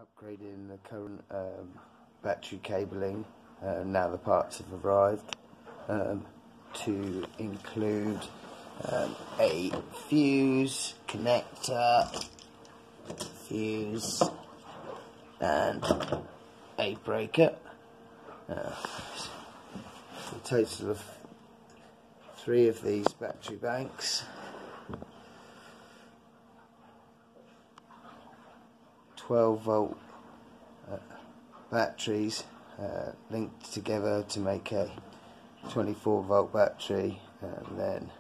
upgrading the current battery cabling. Now the parts have arrived, to include a fuse, connector, fuse and a breaker. A total of 3 of these battery banks. 12-volt batteries linked together to make a 24-volt battery, and then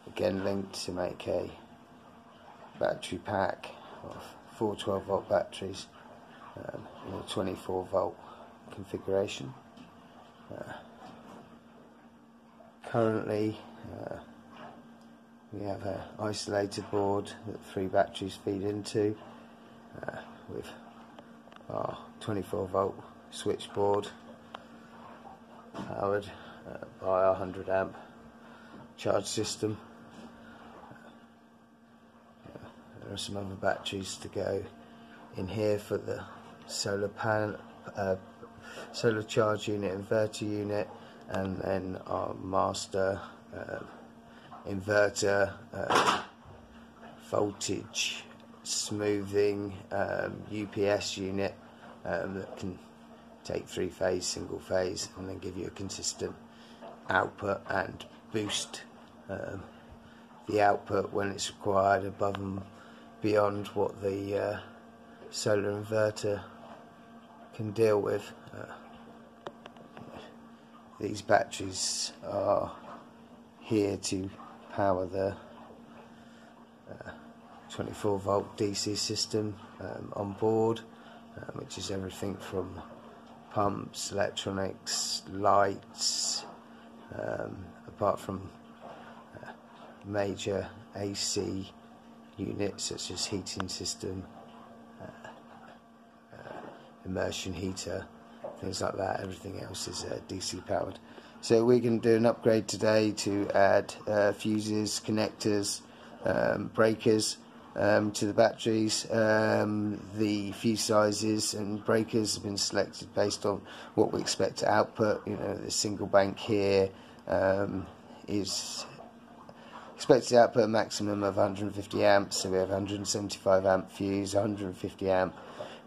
again linked to make a battery pack of 4 12-volt batteries in a 24-volt configuration. Currently we have an isolator board that 3 batteries feed into, with our 24-volt switchboard powered by our 100 amp charge system. There are some other batteries to go in here for the solar panel, solar charge unit, inverter unit, and then our master inverter, voltage smoothing UPS unit that can take 3-phase, single phase, and then give you a consistent output and boost the output when it's required above and beyond what the solar inverter can deal with. These batteries are here to power the 24-volt DC system on board, which is everything from pumps, electronics, lights, apart from major AC units such as heating system, immersion heater, things like that. Everything else is DC powered. So we're going to do an upgrade today to add fuses, connectors, breakers to the batteries. The fuse sizes and breakers have been selected based on what we expect to output. You know, the single bank here is expected to output a maximum of 150 amps, so we have 175 amp fuse, 150 amp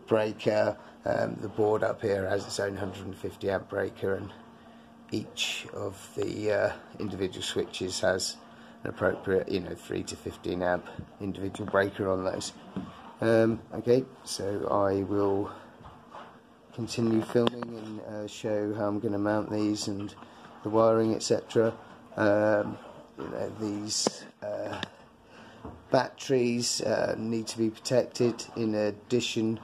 breaker. The board up here has its own 150 amp breaker, and each of the individual switches has an appropriate, 3 to 15 amp individual breaker on those. Okay, so I will continue filming and show how I'm going to mount these and the wiring, etc. These batteries need to be protected in addition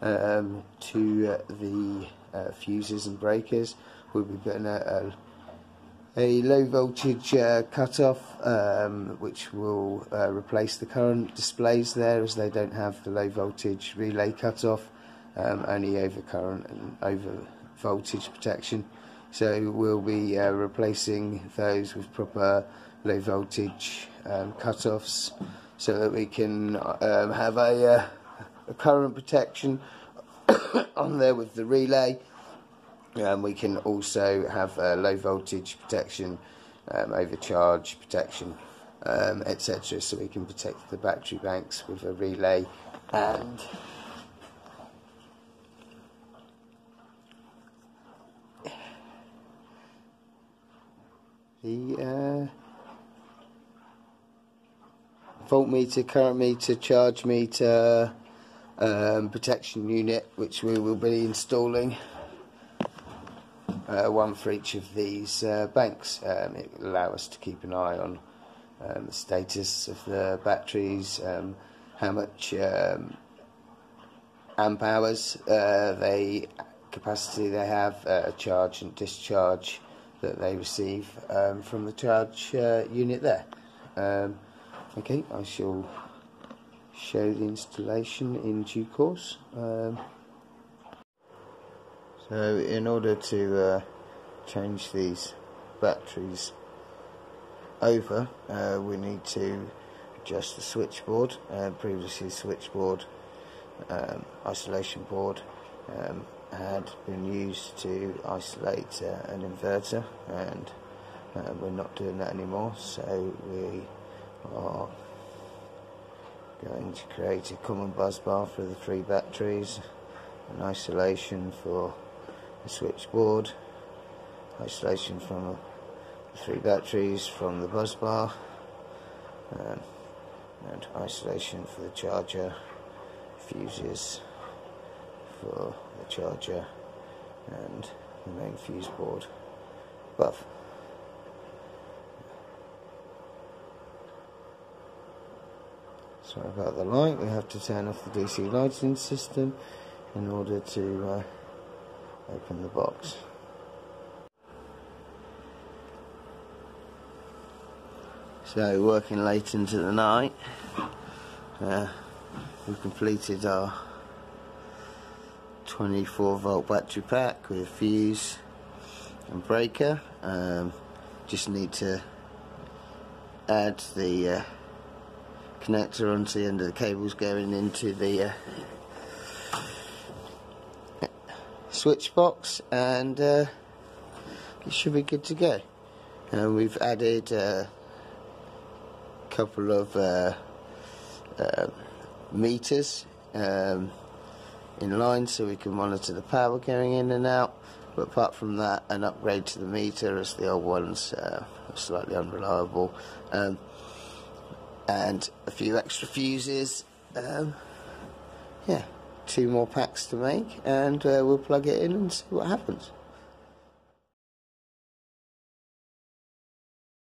to the fuses and breakers. We'll be putting a low voltage cutoff, which will replace the current displays there, as they don't have the low voltage relay cutoff, only over current and over voltage protection. So we'll be replacing those with proper low voltage cutoffs, so that we can have a current protection on there with the relay. We can also have low voltage protection, overcharge protection, etc. So we can protect the battery banks with a relay and the voltmeter, current meter, charge meter, protection unit, which we will be installing. One for each of these banks. It will allow us to keep an eye on the status of the batteries, how much amp hours capacity they have, charge and discharge that they receive from the charge unit there. Okay, I shall show the installation in due course. So in order to change these batteries over, we need to adjust the switchboard. Previously the switchboard isolation board had been used to isolate an inverter, and we're not doing that anymore, so we are going to create a common bus bar for the 3 batteries, an isolation for the switchboard, isolation from the 3 batteries from the bus bar, and isolation for the charger, fuses for the charger, and the main fuse board above. Sorry about the light, we have to turn off the DC lighting system in order to open the box. So, working late into the night, we've completed our 24-volt battery pack with fuse and breaker. Just need to add the connector onto the end of the cables going into the switch box, and it should be good to go. We've added a couple of meters in line so we can monitor the power going in and out, but apart from that, an upgrade to the meter, as the old ones are slightly unreliable, and a few extra fuses. Yeah, 2 more packs to make, and we'll plug it in and see what happens.